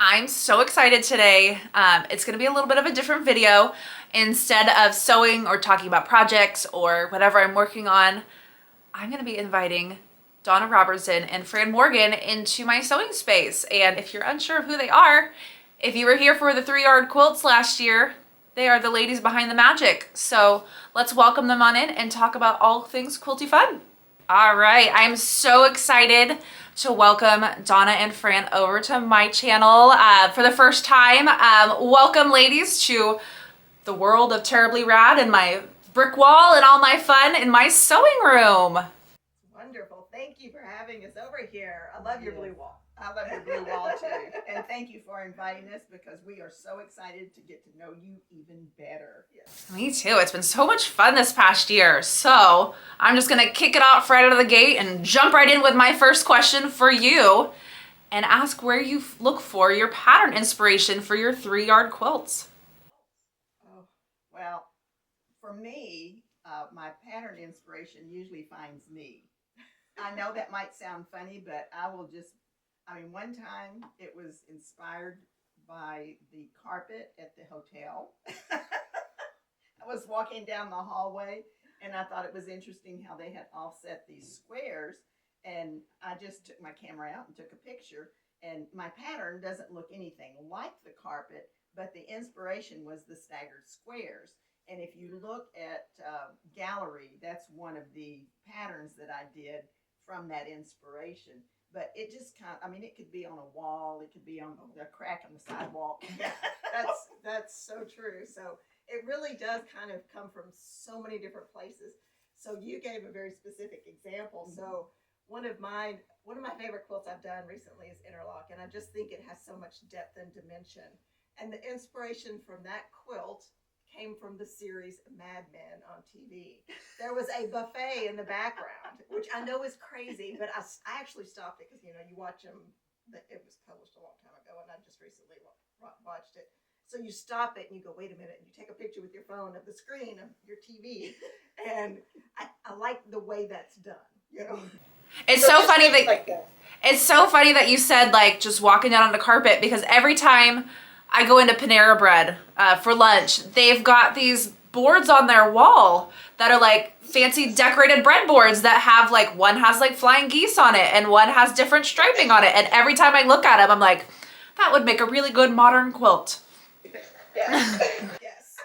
I'm so excited today. It's gonna be a little bit of a different video. Instead of sewing or talking about projects or whatever I'm working on, I'm gonna be inviting Donna Robertson and Fran Morgan into my sewing space. And if you're unsure of who they are, if you were here for the 3-yard quilts last year, they are the ladies behind the magic. So let's welcome them on in and talk about all things quilty fun. All right, I'm so excited to welcome Donna and Fran over to my channel for the first time. Welcome, ladies, to the world of Terriblyrad and my brick wall and all my fun in my sewing room. Wonderful. Thank you for having us over here. I love your blue wall. I love your blue wall too. And thank you for inviting us because we are so excited to get to know you even better. Yes. Me too. It's been so much fun this past year. So I'm just gonna kick it off right out of the gate and jump right in with my first question for you and ask where you look for your pattern inspiration for your 3-yard quilts. Oh, well, for me, my pattern inspiration usually finds me. I know that might sound funny, but one time it was inspired by the carpet at the hotel. I was walking down the hallway and I thought it was interesting how they had offset these squares, and I just took my camera out and took a picture, and my pattern doesn't look anything like the carpet, but the inspiration was the staggered squares. And if you look at gallery, that's one of the patterns that I did from that inspiration. But it just it could be on a wall, it could be on a crack on the sidewalk. Yeah, that's so true. So it really does kind of come from so many different places. So you gave a very specific example. Mm-hmm. So one of my favorite quilts I've done recently is interlock, and I just think it has so much depth and dimension. And the inspiration from that quilt came from the series Mad Men on TV. There was a buffet in the background, which I know is crazy, but I actually stopped it because, you watch them. It was published a long time ago, and I just recently watched it. So you stop it and you go, wait a minute, and you take a picture with your phone of the screen of your TV. And I like the way that's done, It's so funny that it's so funny that you said just walking down on the carpet, because every time I go into Panera Bread for lunch, they've got these boards on their wall that are fancy decorated breadboards that have one has flying geese on it and one has different striping on it. And every time I look at them, I'm like, that would make a really good modern quilt. Yes. Yes.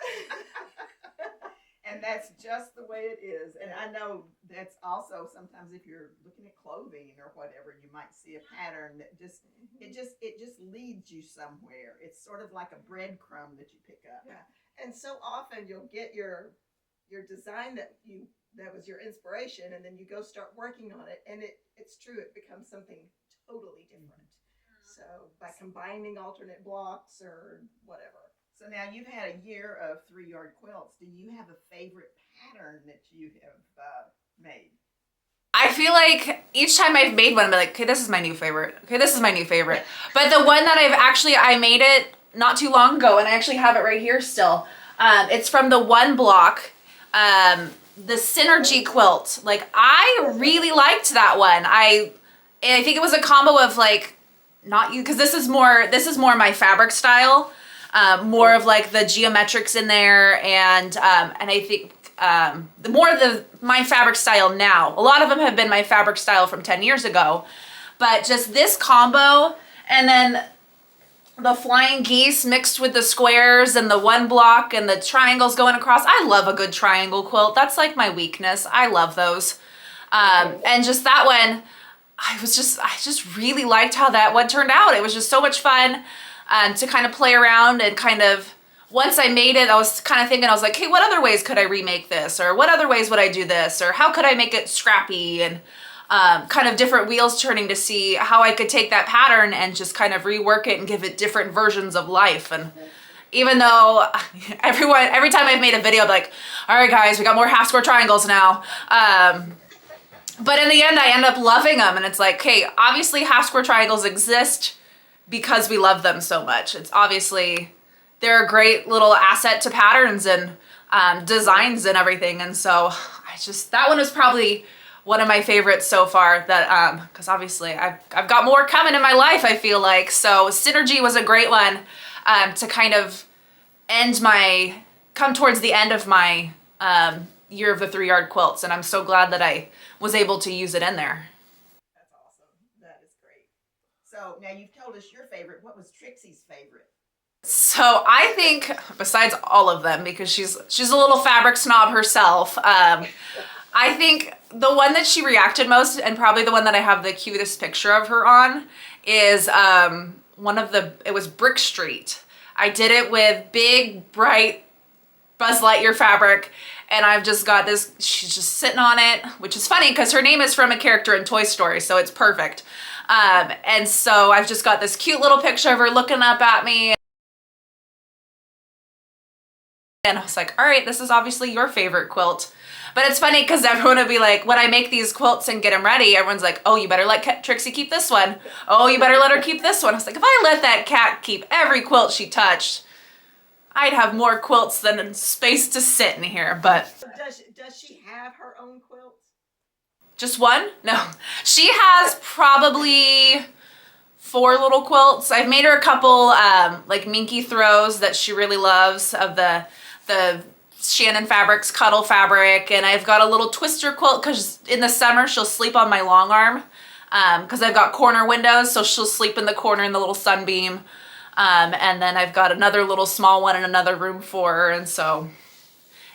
And that's just the way it is. And I know that's also sometimes if you're looking at clothing or whatever, you might see a pattern that it just leads you somewhere. It's sort of like a breadcrumb that you pick up. Yeah. And so often you'll get your design that was your inspiration, and then you go start working on it, and it's true, it becomes something totally different. So by combining alternate blocks or whatever. So now you've had a year of 3-yard quilts. Do you have a favorite pattern that you have made? I feel like each time I've made one, I'm like, okay, this is my new favorite. Okay, this is my new favorite. But the one that I made it not too long ago, and I actually have it right here still. It's from the one block, the Synergy quilt. I really liked that one. I think it was a combo of not you, because this is more my fabric style. More of the geometrics in there, and I think my fabric style now. A lot of them have been my fabric style from 10 years ago, but just this combo, and then the flying geese mixed with the squares and the one block and the triangles going across. I love a good triangle quilt. That's my weakness. I love those. And just that one, I just really liked how that one turned out. It was just so much fun. To kind of play around and once I made it, I was kind of thinking, I was like, hey, what other ways could I remake this? Or what other ways would I do this? Or how could I make it scrappy? And kind of different wheels turning to see how I could take that pattern and just kind of rework it and give it different versions of life. And even though every time I've made a video, I'm like, all right, guys, we got more half square triangles now. But in the end, I end up loving them. And it's like, hey, obviously half square triangles exist because we love them so much. It's obviously, they're a great little asset to patterns and designs and everything. And so that one was probably one of my favorites so far that, because obviously I've got more coming in my life, I feel like. So Synergy was a great one to kind of come towards the end of my year of the 3-yard quilts, and I'm so glad that I was able to use it in there. That's awesome. That is great. So now you've told us your favorite. What was Trixie's favorite? So I think, besides all of them, because she's a little fabric snob herself, I think the one that she reacted most, and probably the one that I have the cutest picture of her on, is it was Brick Street. I did it with big, bright Buzz Lightyear fabric, and I've just got this, she's just sitting on it, which is funny because her name is from a character in Toy Story, so it's perfect. And so I've just got this cute little picture of her looking up at me. And I was like, all right, this is obviously your favorite quilt. But it's funny because everyone would be like, when I make these quilts and get them ready, everyone's like, oh, you better let Trixie keep this one. Oh, you better let her keep this one. I was like, if I let that cat keep every quilt she touched, I'd have more quilts than space to sit in here. But Does she have her own quilts? just one? No. She has probably 4 little quilts. I've made her a couple like Minky throws that she really loves of the Shannon Fabrics Cuddle fabric, and I've got a little twister quilt because in the summer she'll sleep on my long arm because I've got corner windows, so she'll sleep in the corner in the little sunbeam. And then I've got another little small one in another room for her, and so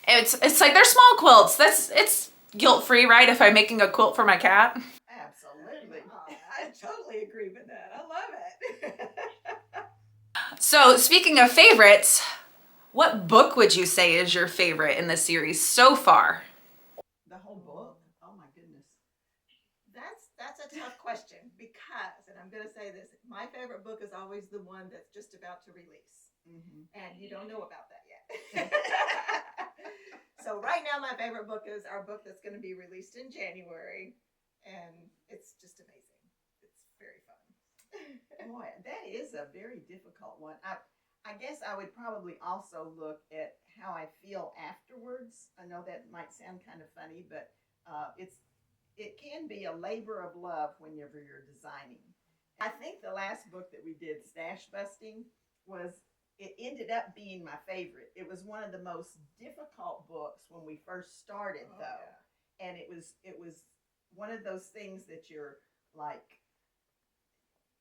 it's like they're small quilts. It's guilt-free, right? If I'm making a quilt for my cat. Absolutely. I totally agree with that. I love it. So speaking of favorites, what book would you say is your favorite in the series so far? The whole book? Oh my goodness. That's a tough question because, and I'm going to say this, my favorite book is always the one that's just about to release. Mm-hmm. And you don't know about that yet. So right now my favorite book is our book that's going to be released in January. And it's just amazing. It's very fun. Boy, that is a very difficult one. I guess I would probably also look at how I feel afterwards. I know that might sound kind of funny, but it can be a labor of love whenever you're designing. I think the last book that we did, Stash Busting, it ended up being my favorite. It was one of the most difficult books when we first started, though. Yeah. And it was one of those things that you're like,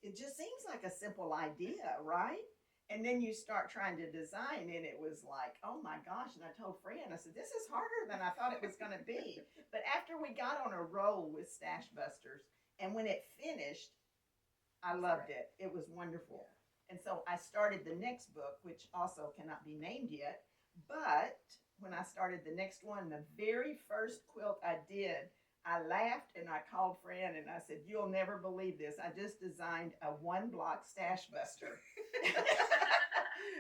it just seems like a simple idea, right? And then you start trying to design, and it was like, oh my gosh. And I told Fran, I said, this is harder than I thought it was going to be. But after we got on a roll with Stash Busters, and when it finished, I loved it. It was wonderful. And so I started the next book, which also cannot be named yet. But when I started the next one, the very first quilt I did, I laughed and I called Fran and I said, you'll never believe this. I just designed a 1-block Stash Buster.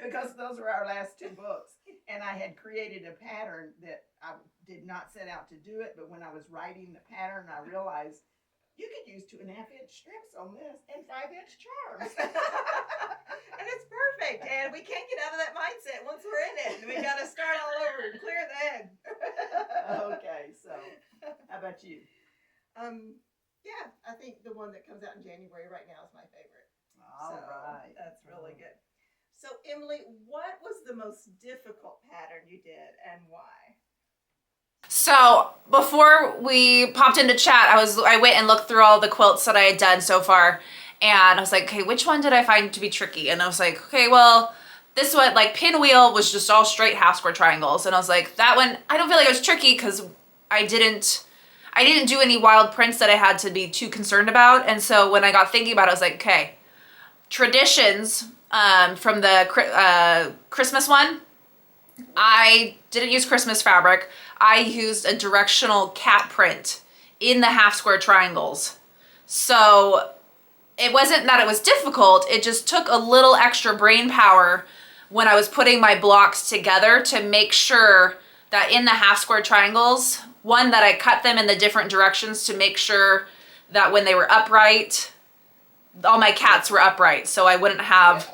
Because those were our last 2 books. And I had created a pattern that I did not set out to do it, but when I was writing the pattern, I realized you could use 2.5-inch strips on this and 5-inch charms. And it's perfect. And we can't get out of that mindset once we're in it. We got to start all over and clear the head. Okay, so how about you? Yeah, I think the one that comes out in January right now is my favorite. All right. That's really good. So, Emily, what was the most difficult pattern you did and why? So before we popped into chat, I went and looked through all the quilts that I had done so far, and I was like, okay, which one did I find to be tricky? And I was like, okay, well, this one, like Pinwheel, was just all straight half square triangles, and I was like, that one, I don't feel like it was tricky because I didn't do any wild prints that I had to be too concerned about. And so when I got thinking about it, I was like, okay, traditions from the Christmas one, I didn't use Christmas fabric. I used a directional cat print in the half square triangles. So it wasn't that it was difficult, it just took a little extra brain power when I was putting my blocks together to make sure that in the half square triangles, one, that I cut them in the different directions to make sure that when they were upright, all my cats were upright, so I wouldn't have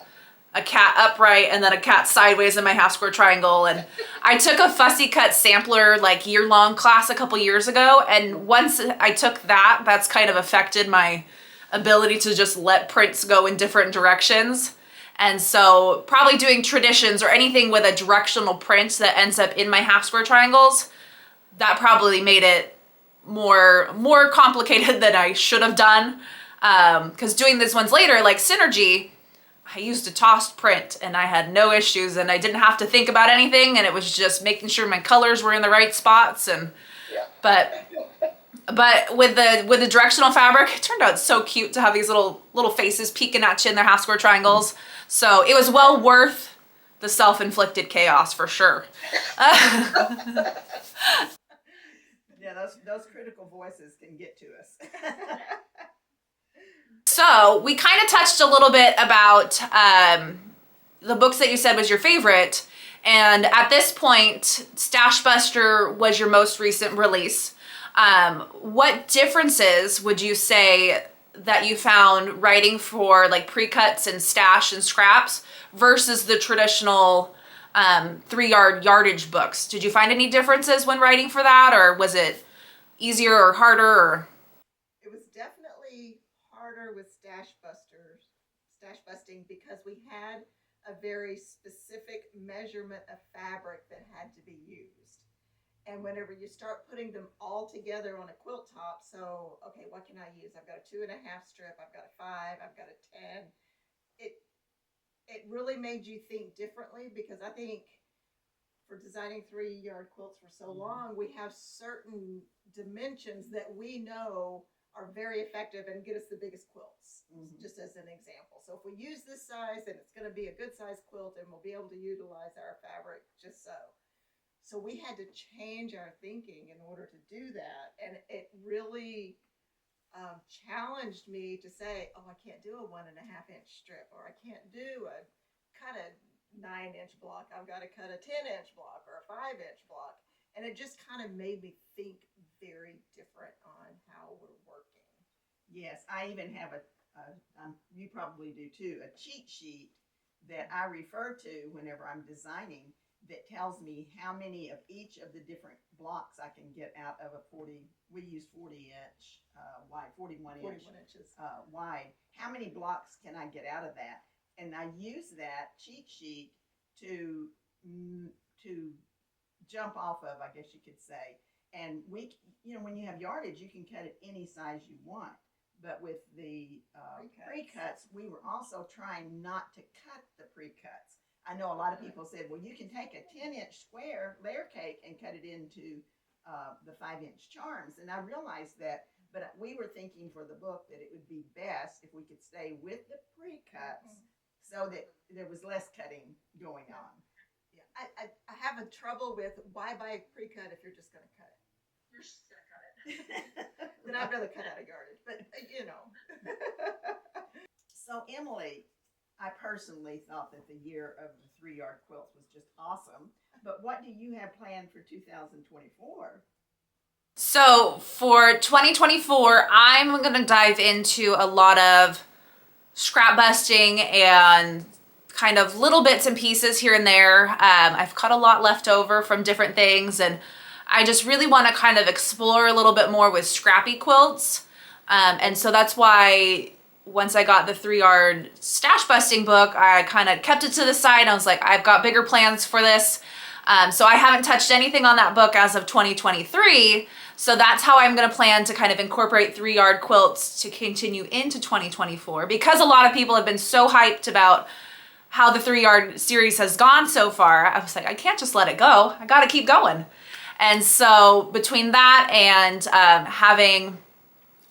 a cat upright and then a cat sideways in my half square triangle. And I took a fussy cut sampler like year-long class a couple years ago, and once I took that, that's kind of affected my ability to just let prints go in different directions. And so probably doing traditions or anything with a directional print that ends up in my half square triangles, that probably made it more complicated than I should have done. Because doing these ones later, like Synergy, I used a tossed print and I had no issues and I didn't have to think about anything, and it was just making sure my colors were in the right spots. And but with the directional fabric, it turned out so cute to have these little faces peeking at you in their half square triangles. So it was well worth the self-inflicted chaos for sure. Yeah, those critical voices can get to us. So we kind of touched a little bit about the books that you said was your favorite. And at this point, Stash Buster was your most recent release. What differences would you say that you found writing for like pre-cuts and stash and scraps versus the traditional 3-yard yardage books? Did you find any differences when writing for that, or was it easier or harder? Or? It was definitely harder with stash busting because we had a very specific measurement of fabric that had to be used. And whenever you start putting them all together on a quilt top, so, okay, what can I use? I've got a 2.5 strip, I've got a 5, I've got a 10. It really made you think differently, because I think for designing 3-yard quilts for so long, we have certain dimensions that we know are very effective and get us the biggest quilts, just as an example. So if we use this size, then it's going to be a good size quilt and we'll be able to utilize our fabric just so. So we had to change our thinking in order to do that. And it really challenged me to say, oh, I can't do a 1.5-inch strip, or I can't cut a 9-inch block. I've got to cut a 10-inch block or a 5-inch block. And it just kind of made me think very different on how we're working. Yes, I even have you probably do too, a cheat sheet that I refer to whenever I'm designing that tells me how many of each of the different blocks I can get out of a 40, we use 40-inch wide, 41 inches wide. How many blocks can I get out of that? And I use that cheat sheet to jump off of, I guess you could say. And when you have yardage, you can cut it any size you want. But with the pre-cuts, we were also trying not to cut the pre-cuts. I know a lot of people said, well, you can take a 10-inch square layer cake and cut it into the 5-inch charms. And I realized that, but we were thinking for the book that it would be best if we could stay with the pre-cuts so that there was less cutting going on. Yeah, I have a trouble with, why buy a pre-cut if you're just going to cut it? You're just going to cut it. Then I'd rather cut out of yardage, but So Emily, I personally thought that the year of the 3-yard quilts was just awesome. But what do you have planned for 2024? So for 2024, I'm going to dive into a lot of scrap busting and kind of little bits and pieces here and there. I've cut a lot left over from different things, and I just really want to kind of explore a little bit more with scrappy quilts. And so that's why once I got the 3-yard stash busting book, I kind of kept it to the side. I was like, I've got bigger plans for this. So I haven't touched anything on that book as of 2023. So that's how I'm going to plan to kind of incorporate 3-yard quilts to continue into 2024, because a lot of people have been so hyped about how the 3-yard series has gone so far. I was like, I can't just let it go. I got to keep going. And so between that and having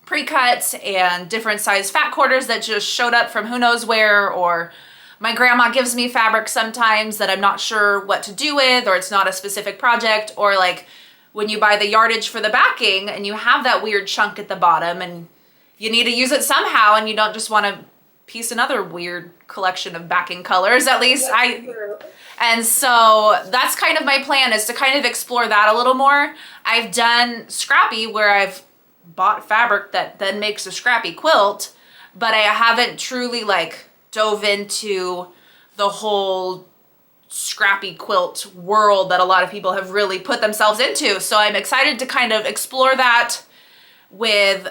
pre-cuts and different size fat quarters that just showed up from who knows where, or my grandma gives me fabric sometimes that I'm not sure what to do with, or it's not a specific project, or like when you buy the yardage for the backing and you have that weird chunk at the bottom and you need to use it somehow and you don't just want to piece another weird collection of backing colors, at least and so that's kind of my plan, is to kind of explore that a little more. I've done scrappy where I've bought fabric that then makes a scrappy quilt, but I haven't truly like dove into the whole scrappy quilt world that a lot of people have really put themselves into. So I'm excited to kind of explore that with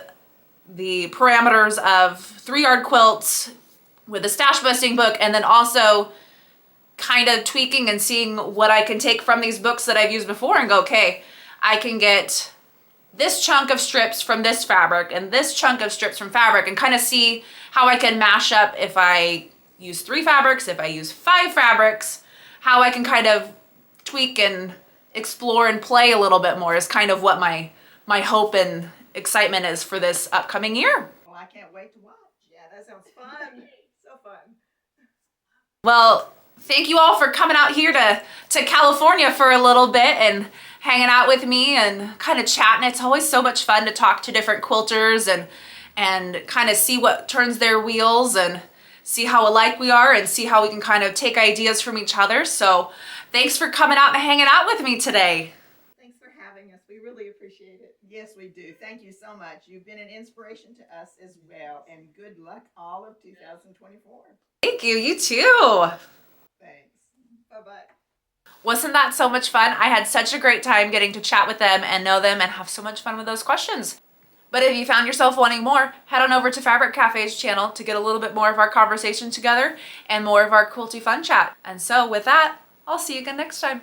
the parameters of 3-yard quilts, with the stash busting book, and then also kind of tweaking and seeing what I can take from these books that I've used before and go, okay, I can get this chunk of strips from this fabric and this chunk of strips from fabric, and kind of see how I can mash up if I use 3 fabrics, if I use 5 fabrics, how I can kind of tweak and explore and play a little bit more is kind of what my hope and excitement is for this upcoming year. Well, I can't wait to watch. Yeah, that sounds fun. So fun. Well, thank you all for coming out here to California for a little bit and hanging out with me and kind of chatting. It's always so much fun to talk to different quilters and kind of see what turns their wheels and see how alike we are and see how we can kind of take ideas from each other. So thanks for coming out and hanging out with me today. Thanks for having us. We really appreciate it. Yes, we do. Thank you so much. You've been an inspiration to us as well. And good luck all of 2024. Thank you. You too. Thanks. Bye-bye. Wasn't that so much fun? I had such a great time getting to chat with them and know them and have so much fun with those questions. But if you found yourself wanting more, head on over to Fabric Cafe's channel to get a little bit more of our conversation together and more of our quilty fun chat. And so with that, I'll see you again next time.